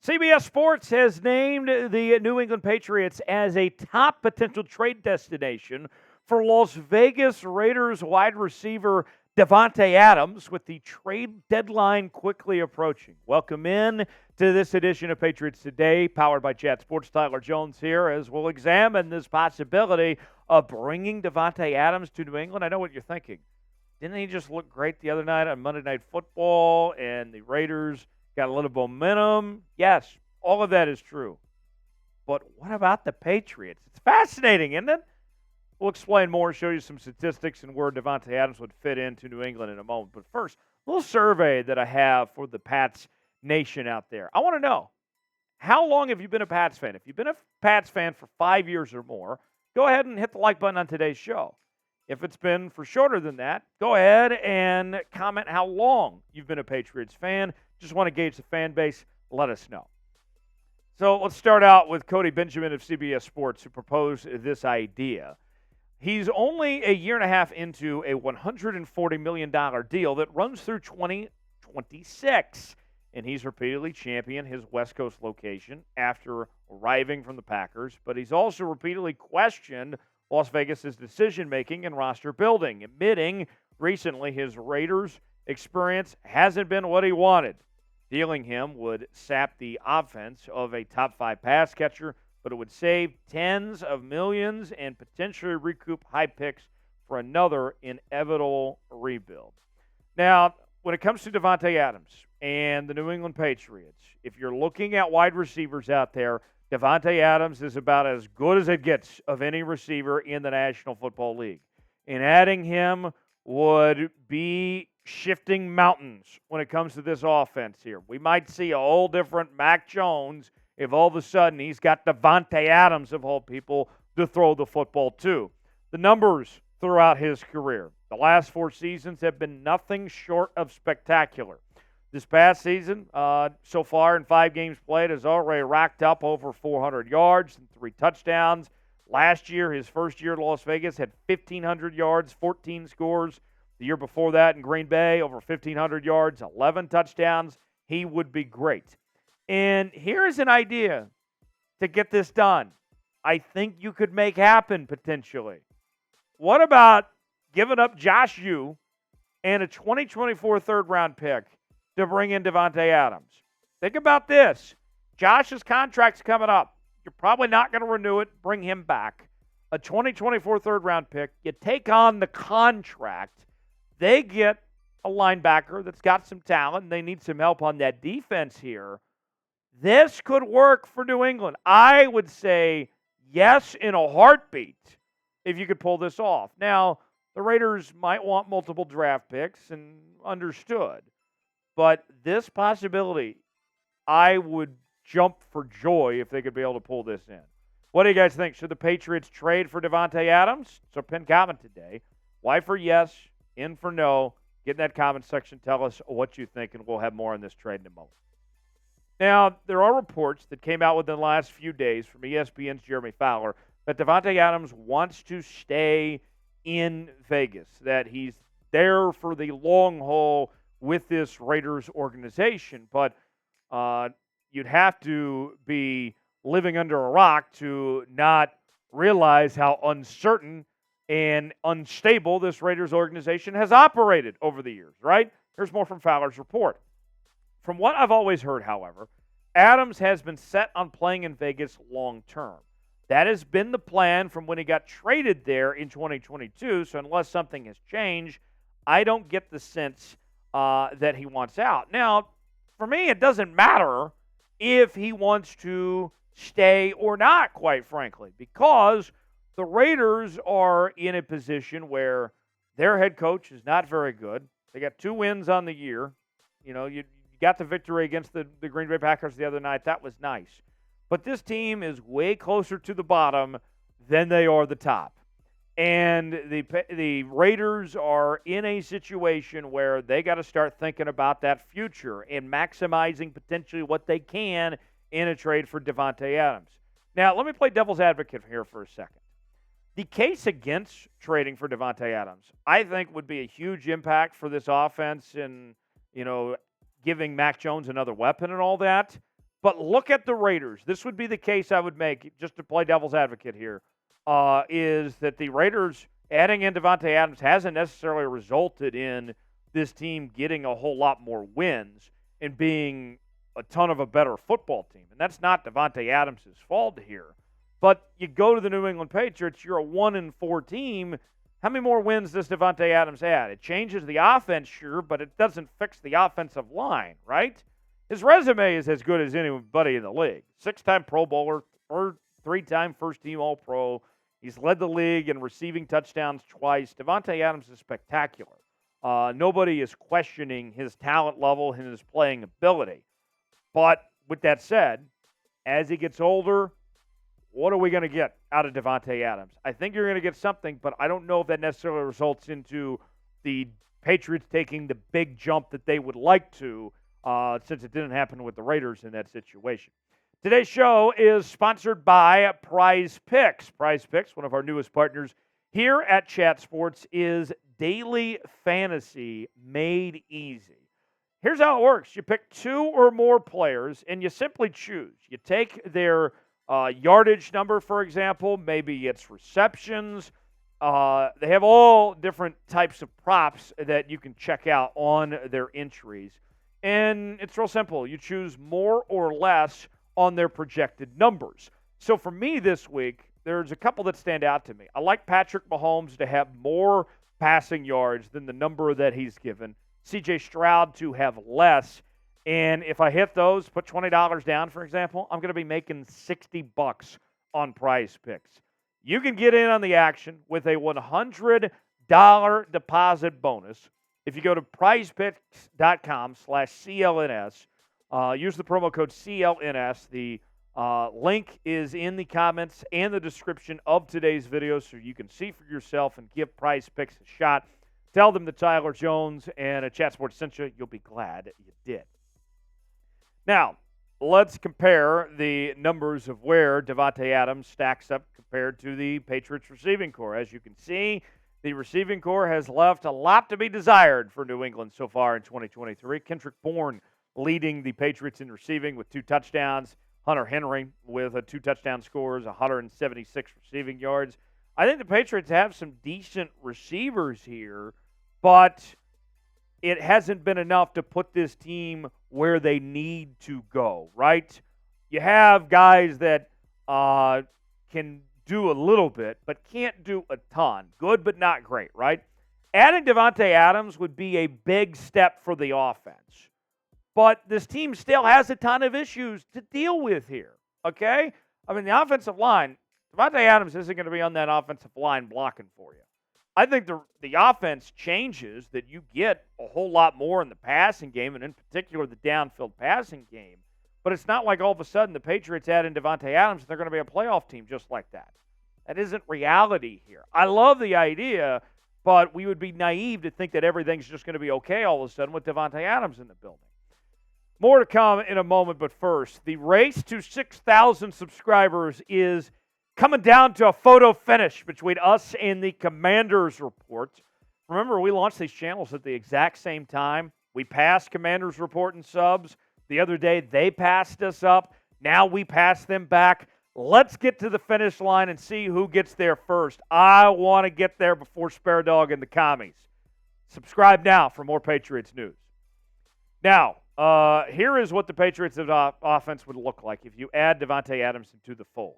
CBS Sports has named the New England Patriots as a top potential trade destination for Las Vegas Raiders wide receiver Davante Adams, with the trade deadline quickly approaching. Welcome in to this edition of Patriots Today, powered by Chat Sports. Tyler Jones here, as we'll examine this possibility of bringing Davante Adams to New England. I know what you're thinking. Didn't he just look great the other night on Monday Night Football, and the Raiders got a little momentum? Yes, all of that is true. But what about the Patriots? It's fascinating, isn't it? We'll explain more, show you some statistics and where Davante Adams would fit into New England in a moment. But first, a little survey that I have for the Pats Nation out there. I want to know, how long have you been a Pats fan? If you've been a Pats fan for 5 years or more, go ahead and hit the like button on today's show. If it's been for shorter than that, go ahead and comment how long you've been a Patriots fan. Just want to gauge the fan base. Let us know. So let's start out with Cody Benjamin of CBS Sports, who proposed this idea. He's only a year and a half into a $140 million deal that runs through 2026. And he's repeatedly championed his West Coast location after arriving from the Packers. But he's also repeatedly questioned Las Vegas' decision-making and roster building, admitting recently his Raiders experience hasn't been what he wanted. Dealing him would sap the offense of a top-5 pass catcher, but it would save tens of millions and potentially recoup high picks for another inevitable rebuild. Now, when it comes to Davante Adams and the New England Patriots, if you're looking at wide receivers out there, Davante Adams is about as good as it gets of any receiver in the National Football League. And adding him would be shifting mountains when it comes to this offense here. We might see a whole different Mac Jones if all of a sudden he's got Davante Adams, of all people, to throw the football to. The numbers throughout his career, the last 4 seasons have been nothing short of spectacular. This past season, so far in 5 games played, has already racked up over 400 yards and 3 touchdowns. Last year, his first year at Las Vegas, had 1,500 yards, 14 scores. The year before that in Green Bay, over 1,500 yards, 11 touchdowns. He would be great. And here's an idea to get this done. I think you could make happen potentially. What about giving up Josh Uche and a 2024 third-round pick to bring in Davante Adams? Think about this. Josh's contract's coming up. You're probably not going to renew it. Bring him back. A 2024 third-round pick. You take on the contract. They get a linebacker that's got some talent, and they need some help on that defense here. This could work for New England. I would say yes in a heartbeat if you could pull this off. Now, the Raiders might want multiple draft picks, and understood. But this possibility, I would jump for joy if they could be able to pull this in. What do you guys think? Should the Patriots trade for Davante Adams? So pin comment today. Y for yes, in for no. Get in that comment section. Tell us what you think, and we'll have more on this trade in a moment. Now, there are reports that came out within the last few days from ESPN's Jeremy Fowler that Davante Adams wants to stay in Vegas, that he's there for the long haul with this Raiders organization. But you'd have to be living under a rock to not realize how uncertain and unstable this Raiders organization has operated over the years, right? Here's more from Fowler's report. From what I've always heard, however, Adams has been set on playing in Vegas long term. That has been the plan from when he got traded there in 2022, so unless something has changed, I don't get the sense that he wants out. Now, for me, it doesn't matter if he wants to stay or not, quite frankly, because the Raiders are in a position where their head coach is not very good. They got 2 wins on the year. You know, you got the victory against the Green Bay Packers the other night. That was nice. But this team is way closer to the bottom than they are the top. And the Raiders are in a situation where they got to start thinking about that future and maximizing potentially what they can in a trade for Davante Adams. Now, let me play devil's advocate here for a second. The case against trading for Davante Adams, I think, would be a huge impact for this offense and, you know, giving Mac Jones another weapon and all that. But look at the Raiders. This would be the case I would make, just to play devil's advocate here, is that the Raiders adding in Davante Adams hasn't necessarily resulted in this team getting a whole lot more wins and being a ton of a better football team. And that's not Davante Adams' fault here. But you go to the New England Patriots, you're a 1-4 team. How many more wins does Davante Adams add? It changes the offense, sure, but it doesn't fix the offensive line, right? His resume is as good as anybody in the league. 6-time Pro Bowler, or 3-time first-team All-Pro. He's led the league in receiving touchdowns twice. Davante Adams is spectacular. Nobody is questioning his talent level and his playing ability. But with that said, as he gets older, what are we going to get out of Davante Adams? I think you're going to get something, but I don't know if that necessarily results into the Patriots taking the big jump that they would like to, since it didn't happen with the Raiders in that situation. Today's show is sponsored by Prize Picks. Prize Picks, one of our newest partners here at Chat Sports, is daily fantasy made easy. Here's how it works. You pick 2 or more players, and you simply choose. You take their yardage number, for example. Maybe it's receptions. They have all different types of props that you can check out on their entries. And it's real simple. You choose more or less on their projected numbers. So for me this week, there's a couple that stand out to me. I like Patrick Mahomes to have more passing yards than the number that he's given. C.J. Stroud to have less. And if I hit those, put $20 down, for example, I'm going to be making $60 on Prize Picks. You can get in on the action with a $100 deposit bonus. If you go to prizepicks.com/CLNS, use the promo code CLNS. The link is in the comments and the description of today's video so you can see for yourself and give Prize Picks a shot. Tell them that Tyler Jones and a Chat Sports sent you. You'll be glad you did. Now, let's compare the numbers of where Davante Adams stacks up compared to the Patriots receiving corps. As you can see, the receiving corps has left a lot to be desired for New England so far in 2023. Kendrick Bourne leading the Patriots in receiving with 2 touchdowns. Hunter Henry with 2 touchdown scores, 176 receiving yards. I think the Patriots have some decent receivers here, but it hasn't been enough to put this team where they need to go, right? You have guys that can do a little bit, but can't do a ton. Good, but not great, right? Adding Davante Adams would be a big step for the offense. But this team still has a ton of issues to deal with here, okay? I mean, the offensive line, Davante Adams isn't going to be on that offensive line blocking for you. I think the offense changes that you get a whole lot more in the passing game, and in particular the downfield passing game. But it's not like all of a sudden the Patriots add in Davante Adams and they're going to be a playoff team just like that. That isn't reality here. I love the idea, but we would be naive to think that everything's just going to be okay all of a sudden with Davante Adams in the building. More to come in a moment, but first, the race to 6,000 subscribers is coming down to a photo finish between us and the Commanders Report. Remember, we launched these channels at the exact same time. We passed Commanders Report and subs. The other day, they passed us up. Now we pass them back. Let's get to the finish line and see who gets there first. I want to get there before Spare Dog and the Commies. Subscribe now for more Patriots news. Now, here is what the Patriots offense would look like if you add Davante Adams into the fold.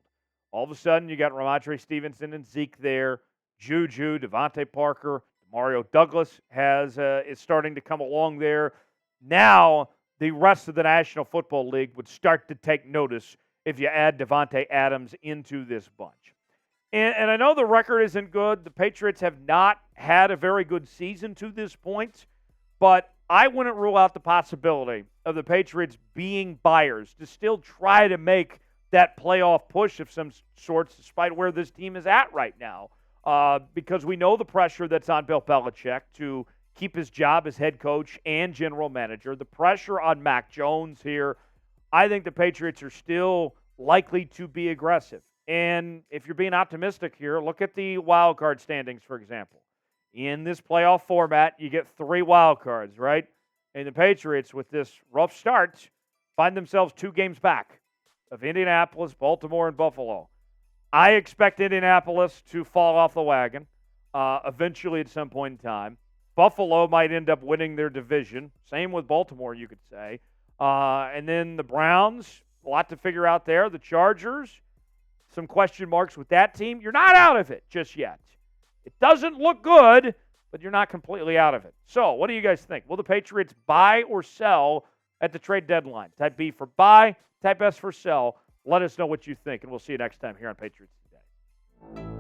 All of a sudden, you got Ramondre Stevenson and Zeke there, JuJu, Devontae Parker, Mario Douglas is starting to come along there. Now, the rest of the National Football League would start to take notice if you add Davante Adams into this bunch. And I know the record isn't good. The Patriots have not had a very good season to this point, but I wouldn't rule out the possibility of the Patriots being buyers to still try to make that playoff push of some sorts, despite where this team is at right now, because we know the pressure that's on Bill Belichick to keep his job as head coach and general manager, the pressure on Mac Jones here. I think the Patriots are still likely to be aggressive. And if you're being optimistic here, look at the wild card standings, for example. In this playoff format, you get 3 wild cards, right? And the Patriots, with this rough start, find themselves 2 games back of Indianapolis, Baltimore, and Buffalo. I expect Indianapolis to fall off the wagon eventually at some point in time. Buffalo might end up winning their division. Same with Baltimore, you could say. And then the Browns, a lot to figure out there. The Chargers, some question marks with that team. You're not out of it just yet. It doesn't look good, but you're not completely out of it. So what do you guys think? Will the Patriots buy or sell at the trade deadline? Type B for buy, type S for sell. Let us know what you think, and we'll see you next time here on Patriots Today.